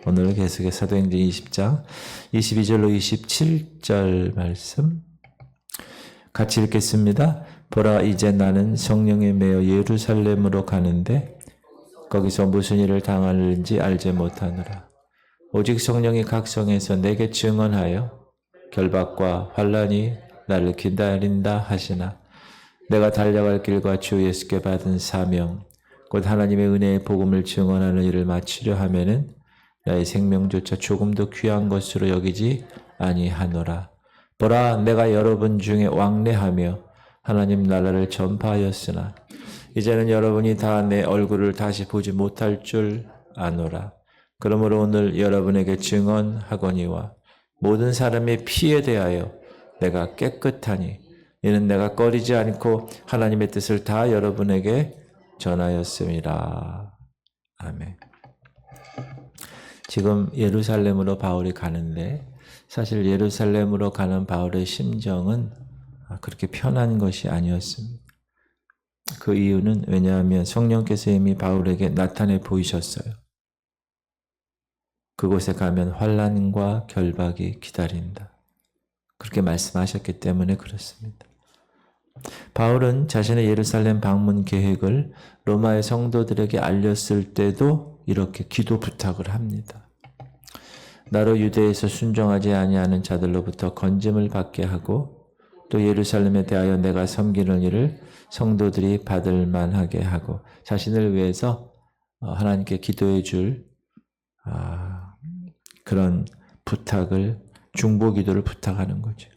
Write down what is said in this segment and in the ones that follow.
오늘 계속해서 사도행전 20장 22절로 27절 말씀 같이 읽겠습니다. 보라, 이제 나는 성령에 매여 예루살렘으로 가는데 거기서 무슨 일을 당하는지 알지 못하노라. 오직 성령이 각 성에서 내게 증언하여 결박과 환난이 나를 기다린다 하시나 내가 달려갈 길과 주 예수께 받은 사명 곧 하나님의 은혜의 복음을 증언하는 일을 마치려 하면은 나의 생명조차 조금도 귀한 것으로 여기지 아니하노라. 보라, 내가 여러분 중에 왕래하며 하나님 나라를 전파하였으나 이제는 여러분이 다 내 얼굴을 다시 보지 못할 줄 아노라. 그러므로 오늘 여러분에게 증언하거니와 모든 사람의 피에 대하여 내가 깨끗하니 이는 내가 꺼리지 않고 하나님의 뜻을 다 여러분에게 전하였음이라. 아멘. 지금 예루살렘으로 바울이 가는데 사실 예루살렘으로 가는 바울의 심정은 그렇게 편한 것이 아니었습니다. 그 이유는 왜냐하면 성령께서 이미 바울에게 나타내 보이셨어요. 그곳에 가면 환난과 결박이 기다린다. 그렇게 말씀하셨기 때문에 그렇습니다. 바울은 자신의 예루살렘 방문 계획을 로마의 성도들에게 알렸을 때도 이렇게 기도 부탁을 합니다. 나로 유대에서 순종하지 아니하는 자들로부터 건짐을 받게 하고 또 예루살렘에 대하여 내가 섬기는 일을 성도들이 받을 만하게 하고 자신을 위해서 하나님께 기도해 줄 그런 부탁을 중보기도를 부탁하는 거죠.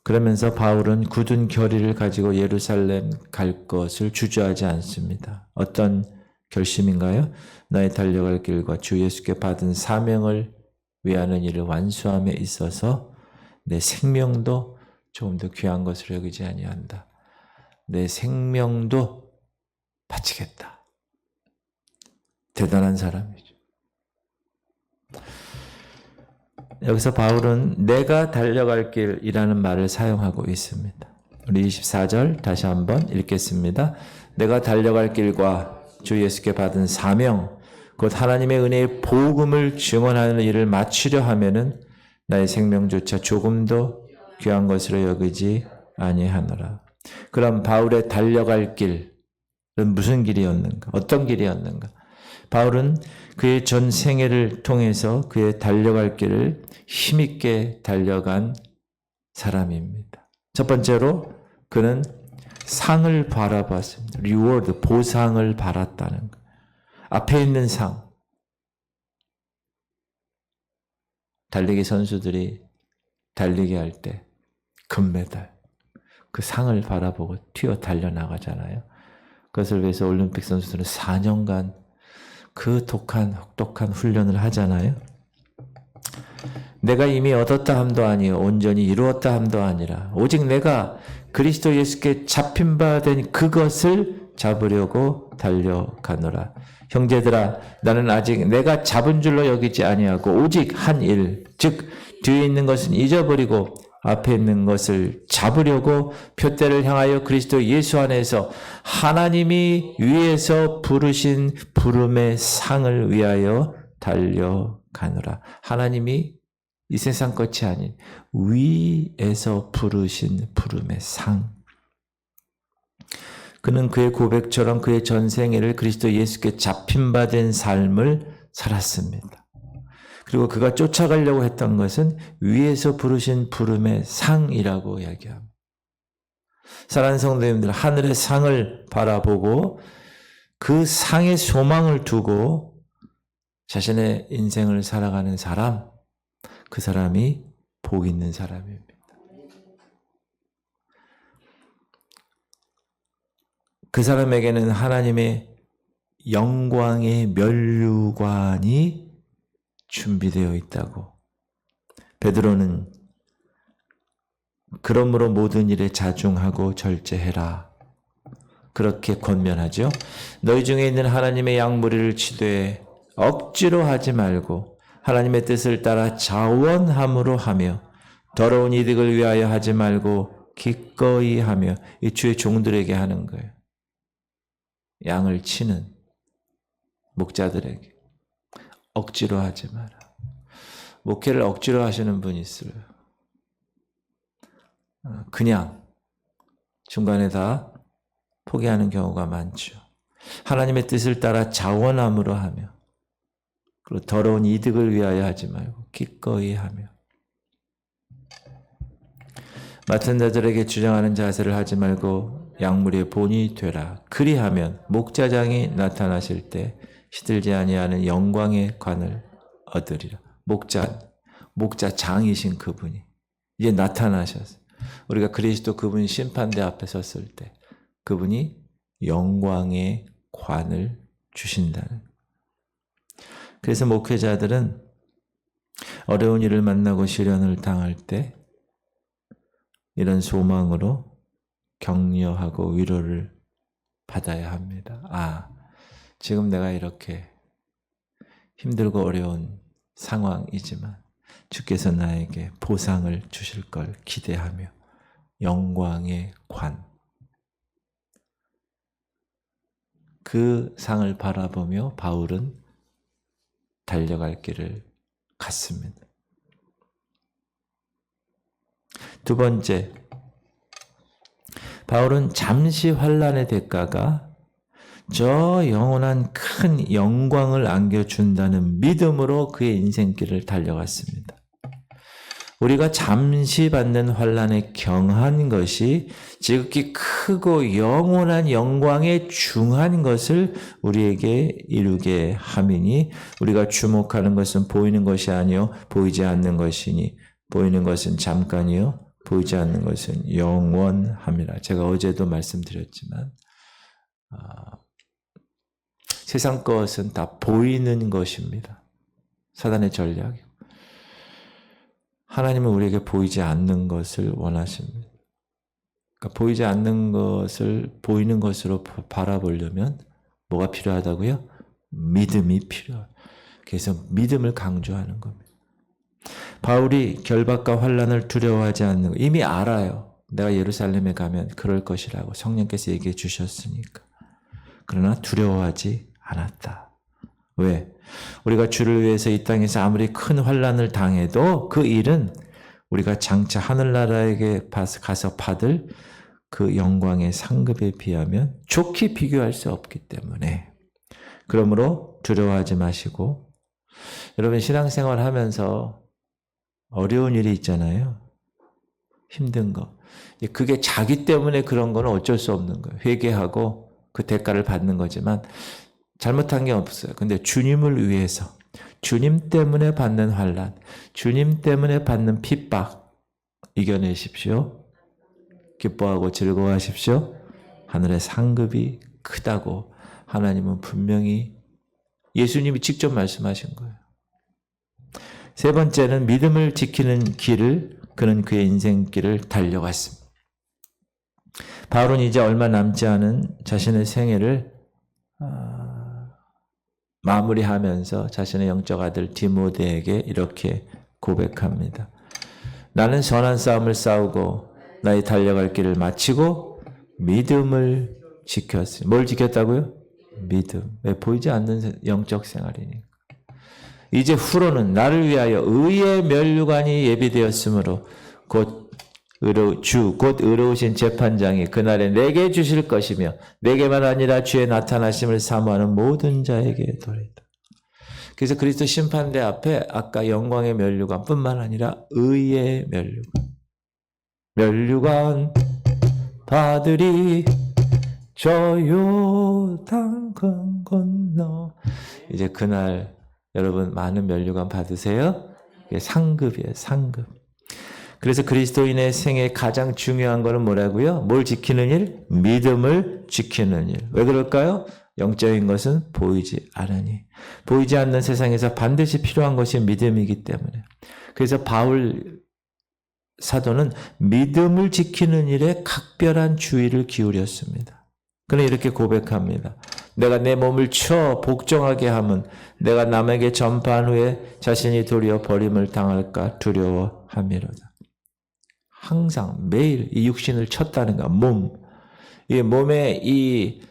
그러면서 바울은 굳은 결의를 가지고 예루살렘 갈 것을 주저하지 않습니다. 어떤 결심인가요? 나의 달려갈 길과 주 예수께 받은 사명을 위하는 일을 완수함에 있어서 내 생명도 조금 더 귀한 것으로 여기지 아니한다. 내 생명도 바치겠다. 대단한 사람이죠. 여기서 바울은 내가 달려갈 길이라는 말을 사용하고 있습니다. 우리 24절 다시 한번 읽겠습니다. 내가 달려갈 길과 주 예수께 받은 사명 곧 하나님의 은혜의 복음을 증언하는 일을 마치려 하면은 나의 생명조차 조금도 귀한 것으로 여기지 아니하노라. 그럼 바울의 달려갈 길은 무슨 길이었는가? 어떤 길이었는가? 바울은 그의 전 생애를 통해서 그의 달려갈 길을 힘있게 달려간 사람입니다. 첫 번째로 그는 상을 바라봤습니다. 리워드, 보상을 바랐다는 것. 앞에 있는 상. 달리기 선수들이 달리기 할 때 금메달, 그 상을 바라보고 튀어 달려나가잖아요. 그것을 위해서 올림픽 선수들은 4년간 그 혹독한 훈련을 하잖아요. 내가 이미 얻었다 함도 아니요 온전히 이루었다 함도 아니라 오직 내가 그리스도 예수께 잡힌 바 된 그것을 잡으려고 달려가노라. 형제들아, 나는 아직 내가 잡은 줄로 여기지 아니하고 오직 한 일, 즉 뒤에 있는 것은 잊어버리고 앞에 있는 것을 잡으려고 표대를 향하여 그리스도 예수 안에서 하나님이 위에서 부르신 부름의 상을 위하여 달려가노라. 하나님이 이 세상 것이 아닌 위에서 부르신 부름의 상. 그는 그의 고백처럼 그의 전생애를 그리스도 예수께 잡힌 바 된 삶을 살았습니다. 그리고 그가 쫓아가려고 했던 것은 위에서 부르신 부름의 상이라고 이야기합니다. 사랑하는 성도님들, 하늘의 상을 바라보고 그 상의 소망을 두고 자신의 인생을 살아가는 사람, 그 사람이 복 있는 사람입니다. 그 사람에게는 하나님의 영광의 면류관이 준비되어 있다고. 베드로는 그러므로 모든 일에 자중하고 절제해라. 그렇게 권면하죠. 너희 중에 있는 하나님의 양무리를 치되 억지로 하지 말고 하나님의 뜻을 따라 자원함으로 하며 더러운 이득을 위하여 하지 말고 기꺼이 하며 이 주의 종들에게 하는 거예요. 양을 치는 목자들에게 억지로 하지 마라. 목회를 억지로 하시는 분이 있어요. 그냥 중간에 다 포기하는 경우가 많죠. 하나님의 뜻을 따라 자원함으로 하며, 그리고 더러운 이득을 위하여 하지 말고 기꺼이 하며, 맡은 자들에게 주장하는 자세를 하지 말고 약물의 본이 되라. 그리하면 목자장이 나타나실 때 시들지 아니하는 영광의 관을 얻으리라. 목자장이신 그분이 이제 나타나셨어요. 우리가 그리스도 그분 심판대 앞에 섰을 때 그분이 영광의 관을 주신다는. 그래서 목회자들은 어려운 일을 만나고 시련을 당할 때 이런 소망으로 격려하고 위로를 받아야 합니다. 지금 내가 이렇게 힘들고 어려운 상황이지만 주께서 나에게 보상을 주실 걸 기대하며 영광의 관, 그 상을 바라보며 바울은 달려갈 길을 갔습니다. 두 번째, 바울은 잠시 환난의 대가가 저 영원한 큰 영광을 안겨준다는 믿음으로 그의 인생길을 달려갔습니다. 우리가 잠시 받는 환난에 경한 것이 지극히 크고 영원한 영광에 중한 것을 우리에게 이루게 함이니, 우리가 주목하는 것은 보이는 것이 아니요 보이지 않는 것이니 보이는 것은 잠깐이요 보이지 않는 것은 영원함이라. 제가 어제도 말씀드렸지만 세상 것은 다 보이는 것입니다. 사단의 전략이고, 하나님은 우리에게 보이지 않는 것을 원하십니다. 그러니까 보이지 않는 것을 보이는 것으로 바라보려면 뭐가 필요하다고요? 믿음이 필요해요. 그래서 믿음을 강조하는 겁니다. 바울이 결박과 환난을 두려워하지 않는 거 이미 알아요. 내가 예루살렘에 가면 그럴 것이라고 성령께서 얘기해 주셨으니까. 그러나 두려워하지 않았다. 왜? 우리가 주를 위해서 이 땅에서 아무리 큰 환난을 당해도 그 일은 우리가 장차 하늘나라에게 가서 받을 그 영광의 상급에 비하면 좋게 비교할 수 없기 때문에, 그러므로 두려워하지 마시고, 여러분 신앙생활 하면서 어려운 일이 있잖아요. 힘든 거. 그게 자기 때문에 그런 건 어쩔 수 없는 거예요. 회개하고 그 대가를 받는 거지만 잘못한 게 없어요. 근데 주님을 위해서, 주님 때문에 받는 환난, 주님 때문에 받는 핍박 이겨내십시오. 기뻐하고 즐거워하십시오. 하늘의 상급이 크다고 하나님은 분명히 예수님이 직접 말씀하신 거예요. 세 번째는 믿음을 지키는 길을, 그는 그의 인생길을 달려갔습니다. 바울은 이제 얼마 남지 않은 자신의 생애를 마무리하면서 자신의 영적 아들 디모데에게 이렇게 고백합니다. 나는 선한 싸움을 싸우고 나의 달려갈 길을 마치고 믿음을 지켰으니. 뭘 지켰다고요? 믿음. 왜? 보이지 않는 영적 생활이니까. 이제 후로는 나를 위하여 의의 면류관이 예비되었으므로 곧 의로우신 재판장이 그날에 내게 주실 것이며 내게만 아니라 주의 나타나심을 사모하는 모든 자에게 도리다. 그래서 그리스도 심판대 앞에 아까 영광의 면류관뿐만 아니라 의의 면류관 받으리 저 요단 강 건너. 이제 그날 여러분 많은 면류관 받으세요. 이게 상급이에요, 상급. 그래서 그리스도인의 생애 가장 중요한 거는 뭐라고요? 뭘 지키는 일? 믿음을 지키는 일. 왜 그럴까요? 영적인 것은 보이지 않으니. 보이지 않는 세상에서 반드시 필요한 것이 믿음이기 때문에. 그래서 바울 사도는 믿음을 지키는 일에 각별한 주의를 기울였습니다. 그는 이렇게 고백합니다. 내가 내 몸을 쳐 복종하게 함은 내가 남에게 전파한 후에 자신이 도리어 버림을 당할까 두려워함이로다. 항상 매일 이 육신을 쳤다는 거, 이 몸의 이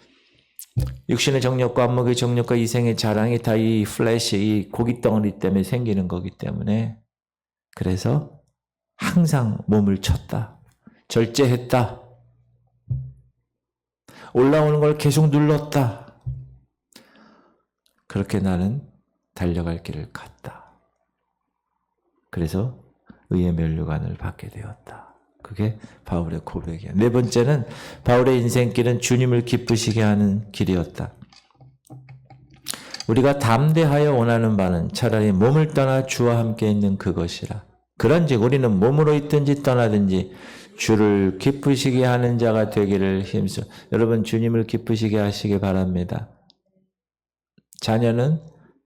육신의 정욕과 안목의 정욕과 이생의 자랑이 다 이 플래시, 이 고깃덩어리 때문에 생기는 거기 때문에 그래서 항상 몸을 쳤다. 절제했다. 올라오는 걸 계속 눌렀다. 그렇게 나는 달려갈 길을 갔다. 그래서 의의 면류관을 받게 되었다. 그게 바울의 고백이야. 네 번째는 바울의 인생길은 주님을 기쁘시게 하는 길이었다. 우리가 담대하여 원하는 바는 차라리 몸을 떠나 주와 함께 있는 그것이라. 그런즉 우리는 몸으로 있든지 떠나든지 주를 기쁘시게 하는 자가 되기를 힘써. 여러분 주님을 기쁘시게 하시기 바랍니다. 자녀는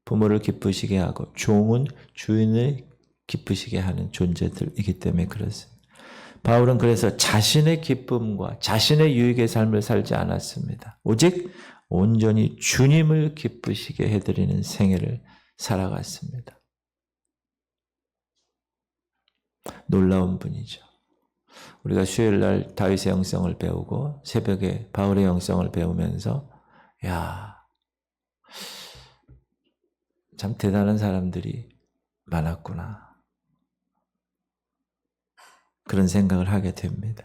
부모를 기쁘시게 하고 종은 주인을 기쁘시게 하는 존재들이기 때문에 그렇습니다. 바울은 그래서 자신의 기쁨과 자신의 유익의 삶을 살지 않았습니다. 오직 온전히 주님을 기쁘시게 해드리는 생애를 살아갔습니다. 놀라운 분이죠. 우리가 수요일날 다윗의 영성을 배우고 새벽에 바울의 영성을 배우면서 참 대단한 사람들이 많았구나. 그런 생각을 하게 됩니다.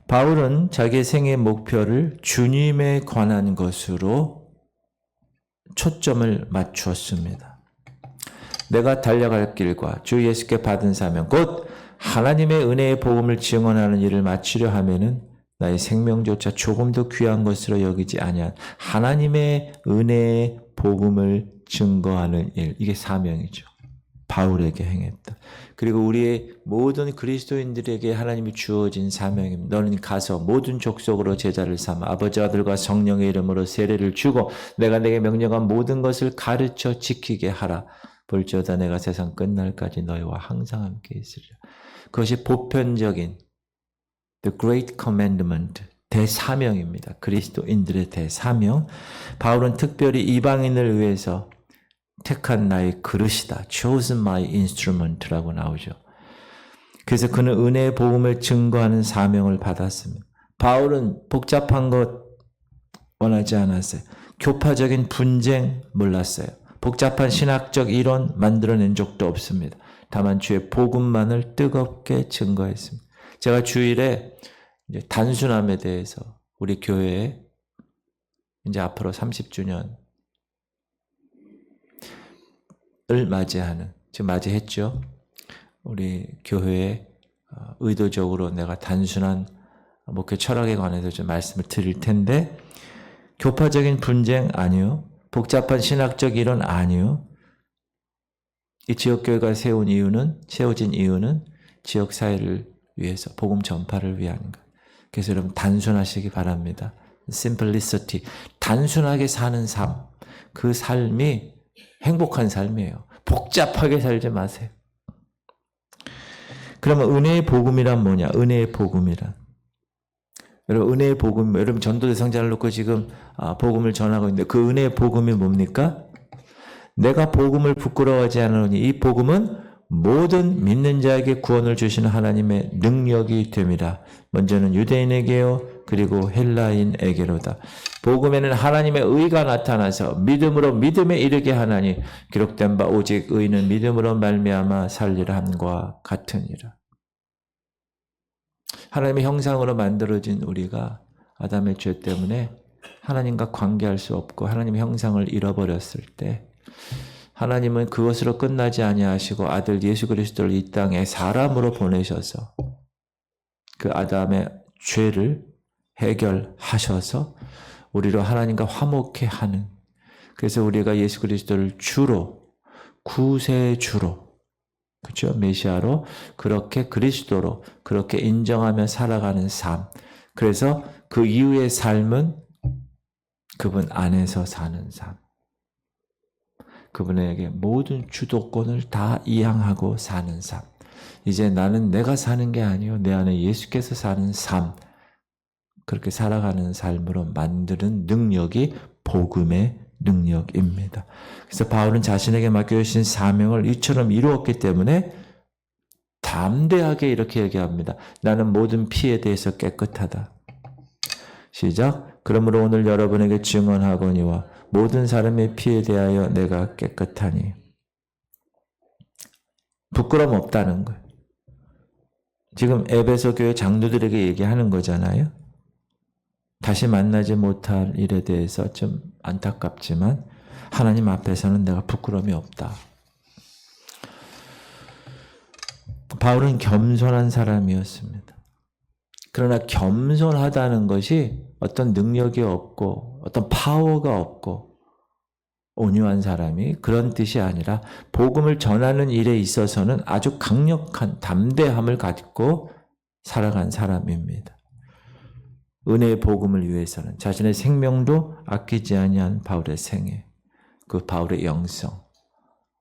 바울은 자기의 생애 목표를 주님에 관한 것으로 초점을 맞추었습니다. 내가 달려갈 길과 주 예수께 받은 사명, 곧 하나님의 은혜의 복음을 증언하는 일을 마치려 하면은 나의 생명조차 조금도 귀한 것으로 여기지 아니한 하나님의 은혜의 복음을 증거하는 일, 이게 사명이죠. 바울에게 행했다. 그리고 우리의 모든 그리스도인들에게 하나님이 주어진 사명입니다. 너는 가서 모든 족속으로 제자를 삼아 아버지 아들과 성령의 이름으로 세례를 주고 내가 내게 명령한 모든 것을 가르쳐 지키게 하라. 볼지어다 내가 세상 끝날까지 너희와 항상 함께 있으리라. 그것이 보편적인 The Great Commandment, 대사명입니다. 그리스도인들의 대사명. 바울은 특별히 이방인을 위해서 택한 나의 그릇이다. Chosen my instrument라고 나오죠. 그래서 그는 은혜의 복음을 증거하는 사명을 받았습니다. 바울은 복잡한 것 원하지 않았어요. 교파적인 분쟁 몰랐어요. 복잡한 신학적 이론 만들어낸 적도 없습니다. 다만 주의 복음만을 뜨겁게 증거했습니다. 제가 주일에 이제 단순함에 대해서 우리 교회에 이제 앞으로 30주년 을 맞이하는, 지금 맞이했죠. 우리 교회에 의도적으로 내가 단순한 목회 철학에 관해서 좀 말씀을 드릴 텐데 교파적인 분쟁 아니요. 복잡한 신학적 이론 아니요. 이 지역교회가 세워진 이유는 지역사회를 위해서 복음 전파를 위한 것. 그래서 여러분 단순하시기 바랍니다. Simplicity, 단순하게 사는 삶, 그 삶이 행복한 삶이에요. 복잡하게 살지 마세요. 그러면 은혜의 복음이란 뭐냐? 은혜의 복음이란. 여러분 은혜의 복음, 여러분 전도대 상자를 놓고 지금 복음을 전하고 있는데 그 은혜의 복음이 뭡니까? 내가 복음을 부끄러워하지 않으니 이 복음은 모든 믿는 자에게 구원을 주시는 하나님의 능력이 됨이라. 먼저는 유대인에게요 그리고 헬라인에게로다. 복음에는 하나님의 의가 나타나서 믿음으로 믿음에 이르게 하나니 기록된 바 오직 의는 믿음으로 말미암아 살리라 함과 같으니라. 하나님의 형상으로 만들어진 우리가 아담의 죄 때문에 하나님과 관계할 수 없고 하나님의 형상을 잃어버렸을 때 하나님은 그것으로 끝나지 아니하시고 아들 예수 그리스도를 이 땅에 사람으로 보내셔서 그 아담의 죄를 해결하셔서 우리로 하나님과 화목케 하는, 그래서 우리가 예수 그리스도를 주로, 구세주로, 그렇죠? 메시아로 그렇게 그리스도로 그렇게 인정하며 살아가는 삶. 그래서 그 이후의 삶은 그분 안에서 사는 삶. 그분에게 모든 주도권을 다 이양하고 사는 삶. 이제 나는 내가 사는 게 아니요 내 안에 예수께서 사는 삶. 그렇게 살아가는 삶으로 만드는 능력이 복음의 능력입니다. 그래서 바울은 자신에게 맡겨주신 사명을 이처럼 이루었기 때문에 담대하게 이렇게 얘기합니다. 나는 모든 피에 대해서 깨끗하다. 시작. 그러므로 오늘 여러분에게 증언하거니와 모든 사람의 피에 대하여 내가 깨끗하니. 부끄럼 없다는 거예요. 지금 에베소 교회 장로들에게 얘기하는 거잖아요. 다시 만나지 못할 일에 대해서 좀 안타깝지만 하나님 앞에서는 내가 부끄러움이 없다. 바울은 겸손한 사람이었습니다. 그러나 겸손하다는 것이 어떤 능력이 없고 어떤 파워가 없고 온유한 사람이 그런 뜻이 아니라 복음을 전하는 일에 있어서는 아주 강력한 담대함을 갖고 살아간 사람입니다. 은혜의 복음을 위해서는 자신의 생명도 아끼지 아니한 바울의 생애, 그 바울의 영성,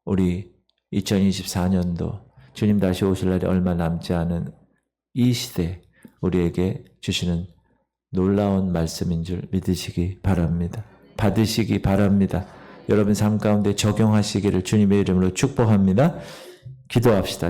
우리 2024년도 주님 다시 오실 날이 얼마 남지 않은 이 시대 우리에게 주시는 놀라운 말씀인 줄 믿으시기 바랍니다. 받으시기 바랍니다. 여러분 삶 가운데 적용하시기를 주님의 이름으로 축복합니다. 기도합시다.